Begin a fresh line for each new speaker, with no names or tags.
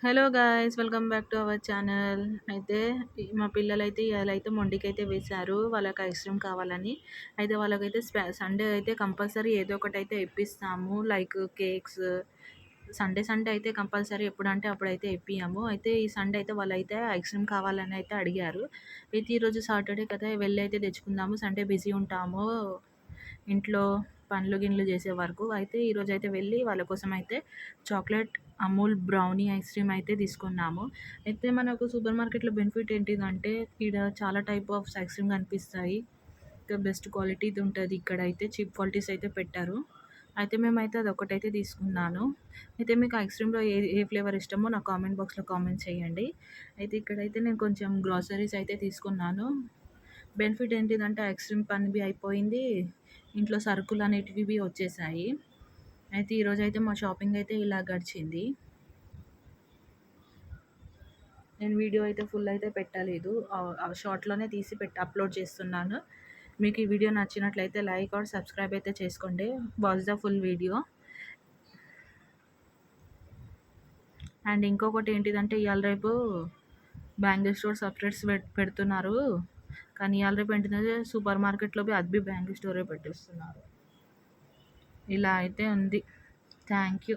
Hello guys, welcome back to our channel. అయితే మా పిల్లలైతే ఇయాలైతే మొండికైతే వేశారు. వాళ్ళకి ఐస్ క్రీమ్ కావాలని. అయితే వాళ్ళకైతే సండే అయితే కంపల్సరీ ఏదో ఒకటైతే ఇప్పిస్తాము. Like cakes. సండే సండే అయితే కంపల్సరీ ఎప్పుడంటే అప్పుడైతే ఇప్పియము. అయితే ఈ సండే అయితే వాళ్ళైతే ఐస్ క్రీమ్ కావాలని అయితే అడిగారు. అయితే ఈరోజు సాటర్డే కదా, వెళ్ళి అయితే తెచ్చుకుందాము. సండే బిజీ ఉంటాము ఇంట్లో పనులు గిన్లు చేసే వరకు. అయితే ఈరోజైతే వెళ్ళి వాళ్ళ కోసం అయితే chocolate Amul brownie ice cream అయితే తీసుకున్నాము. అయితే మనకు సూపర్ మార్కెట్‌లో బెనిఫిట్ ఏంటిదంటే, ఈడ చాలా టైప్ ఆఫ్ ఐస్ క్రీమ్ కనిపిస్తాయి. ఇంకా బెస్ట్ క్వాలిటీది ఉంటది. ఇక్కడైతే చీప్ క్వాలిటీస్ అయితే పెట్టరు. అయితే మేమైతే అదొక్కటైతే తీసుకున్నాను. అయితే మీకు ఐస్ క్రీమ్‌లో ఏ ఏ ఫ్లేవర్ ఇష్టమో నాకు కామెంట్ బాక్స్‌లో కామెంట్ చేయండి. అయితే ఇక్కడైతే నేను కొంచెం గ్రోసరీస్ అయితే తీసుకున్నాను. బెనిఫిట్ ఏంటిదంటే ఐస్ క్రీమ్ పనివి అయిపోయింది. ఇంట్లో సరుకులనేటివి వచ్చేసాయి. అయితే ఈరోజైతే మా షాపింగ్ అయితే ఇలా గడిచింది. నేను వీడియో అయితే ఫుల్ అయితే పెట్టలేదు. షార్ట్‌లోనే తీసి అప్లోడ్ చేస్తున్నాను. మీకు ఈ వీడియో నచ్చినట్లయితే లైక్ ఆర్ సబ్స్క్రైబ్ అయితే చేసుకోండి. Watch the full video. And ఇంకొకటి ఏంటిదంటే, ఇయాల రేపు బ్యాంగిల్ స్టోర్ సపరేట్స్ పెడుతున్నారు. కానీ ఇయాల రేపు ఏంటిదంటే సూపర్ మార్కెట్‌లో అది బి బ్యాంగిల్ స్టోరే పెట్టేస్తున్నారు. ఇలా అయితే ఉంది. Thank you.